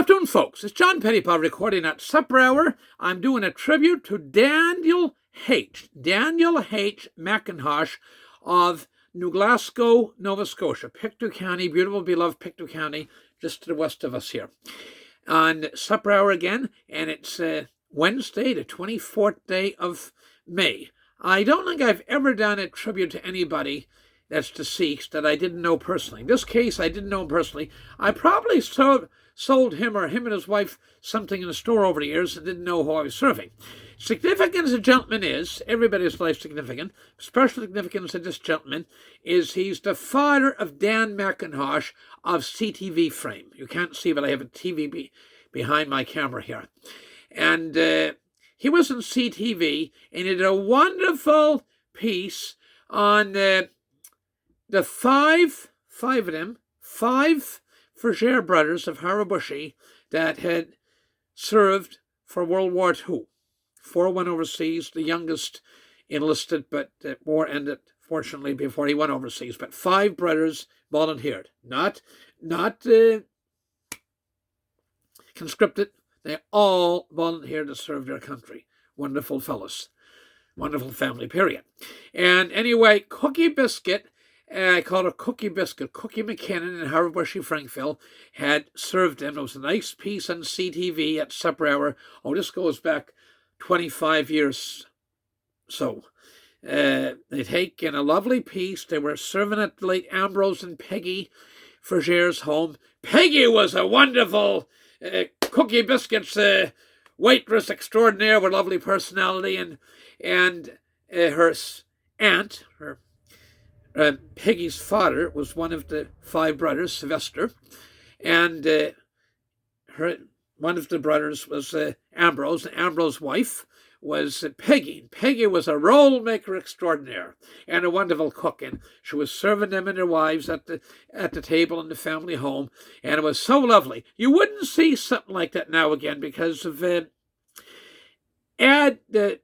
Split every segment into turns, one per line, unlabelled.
afternoon, folks. It's John Pettipas recording at Supper Hour. I'm doing a tribute to Daniel H. MACINTOSH of New Glasgow, Nova Scotia, Pictou County, beautiful, beloved Pictou County, just to the west of us here. On Supper Hour again, and it's Wednesday, the 24th day of May. I don't think I've ever done a tribute to anybody that's deceased that I didn't know personally. In this case, I didn't know him personally. I probably sold him or him and his wife something in the store over the years and didn't know who I was serving. Significant as a gentleman is, everybody's life significant, special significance of this gentleman is he's the father of Dan MACINTOSH of CTV Frame. You can't see, but I have a TV behind my camera here. And he was in CTV, and he did a wonderful piece on the five Frere brothers of Harabushi that had served for World War II. 4 went overseas, the youngest enlisted, but the war ended, fortunately, before he went overseas. But 5 brothers volunteered, not conscripted. They all volunteered to serve their country. Wonderful fellows. Wonderful family, period. And anyway, Cookie Biscuit, I call her Cookie Biscuit. Cookie McKinnon in Harabushi, Frankville, had served him. It was a nice piece on CTV at Supper Hour. Oh, this goes back 25 years so. They take in a lovely piece. They were serving at the late Ambrose and Peggy Frere's home. Peggy was a wonderful Cookie Biscuit's waitress extraordinaire with lovely personality, and her aunt, Peggy's father, was one of the 5 brothers, Sylvester, and one of the brothers was Ambrose, and Ambrose's wife was Peggy. Peggy was a roll maker extraordinaire and a wonderful cook, and she was serving them and their wives at the table in the family home, and it was so lovely. You wouldn't see something like that now again because of the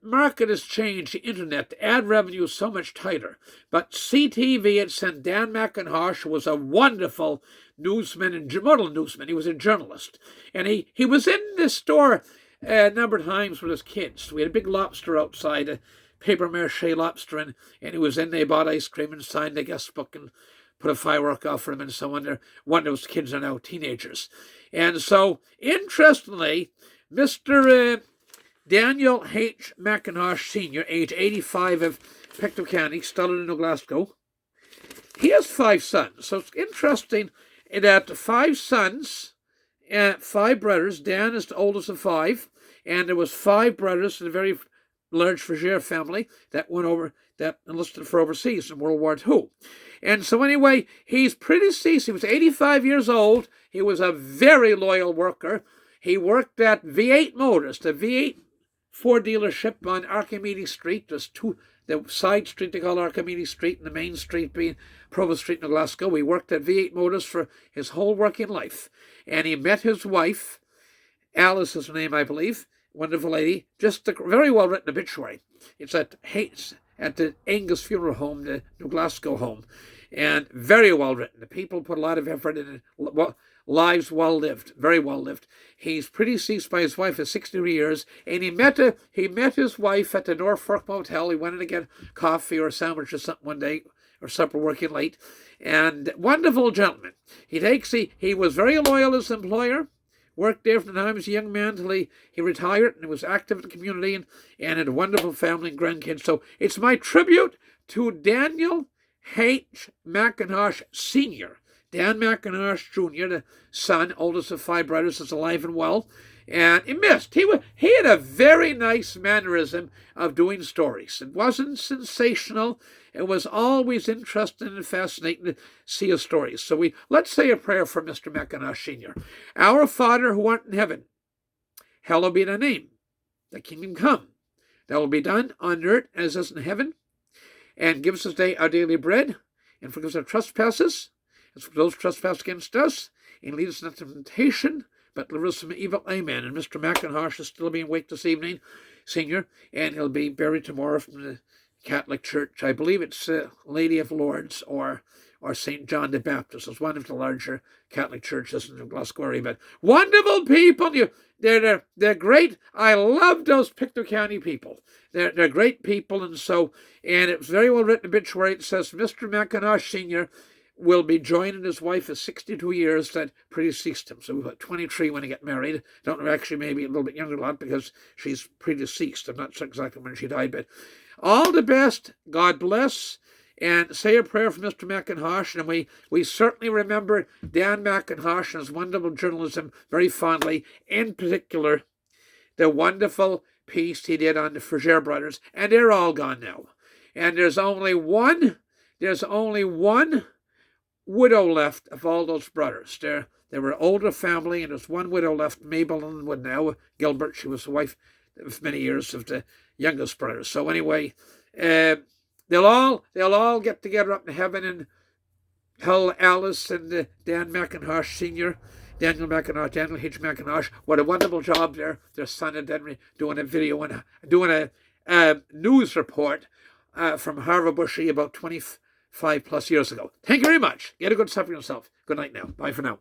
market has changed, the internet, the ad revenue is so much tighter. But CTV had sent Dan MACINTOSH, who was a wonderful newsman and model newsman. He was a journalist. And he was in this store a number of times with his kids. We had a big lobster outside, a paper mache lobster, and he was in. They bought ice cream and signed the guest book and put a firework off for him and so on. One of those kids are now teenagers. And so, interestingly, Mr. Daniel H. MACINTOSH Sr., age 85 of Pictou County, still in New Glasgow. He has 5 sons. So it's interesting that 5 sons, 5 brothers. Dan is the oldest of 5. And there was 5 brothers in a very large Frere family that enlisted for overseas in World War II. And so anyway, he's pretty deceased. He was 85 years old. He was a very loyal worker. He worked at V8 Motors, the V8 Ford dealership on Archimedes Street. There's the side street they call Archimedes Street, and the main street being Provost Street in Glasgow. He worked at V8 Motors for his whole working life. And he met his wife, Alice is her name, I believe, wonderful lady, just a very well-written obituary. It's at the Angus Funeral Home, the New Glasgow home, and very well-written. The people put a lot of effort in it. Lives well lived, very well lived. He's pretty deceased by his wife for 63 years, and he met his wife at the Norfolk Motel. He went in to get coffee or a sandwich or something one day, or supper, working late, and wonderful gentleman. He was very loyal as an employer, worked there from the time he was a young man till he retired, and he was active in the community, and had a wonderful family and grandkids. So it's my tribute to Daniel H. MACINTOSH Sr., Dan MACINTOSH Jr., the son, oldest of 5 brothers, is alive and well. And he missed. He had a very nice mannerism of doing stories. It wasn't sensational. It was always interesting and fascinating to see his stories. So let's say a prayer for Mr. MACINTOSH Sr. Our Father who art in heaven, hallowed be thy name. Thy kingdom come. Thy will be done on earth as it is in heaven. And give us this day our daily bread, and forgive us our trespasses, as for those trespass against us, and lead us not into temptation, but deliver us from evil. Amen. And Mr. MACINTOSH is still being waked this evening, Senior, and he'll be buried tomorrow from the Catholic Church. I believe it's Lady of Lourdes or or St. John the Baptist. It's one of the larger Catholic churches in Glasgow. But wonderful people. They're great. I love those Pictou County people. They're great people, and it's very well written obituary. It says Mr. McIntosh Sr. will be joining his wife of 62 years that predeceased him. So we were 23 when he got married. Don't know, actually maybe a little bit younger than that because she's predeceased. I'm not sure exactly when she died, but all the best. God bless. And say a prayer for Mr. McIntosh. And we certainly remember Dan McIntosh and his wonderful journalism very fondly, in particular the wonderful piece he did on the Frere brothers. And they're all gone now. And there's only one widow left of all those brothers. They were an older family, and there's one widow left, Mabel Linwood now. Gilbert, she was the wife of many years of the youngest brothers. So anyway, they'll all get together up in heaven, and Hell Alice and Dan McIntosh Sr., Daniel H. McIntosh. What a wonderful job there. Their son and Henry doing a video and doing a news report from Harvard Bushy about 25 plus years ago. Thank you very much. Get a good supper yourself. Good night now. Bye for now.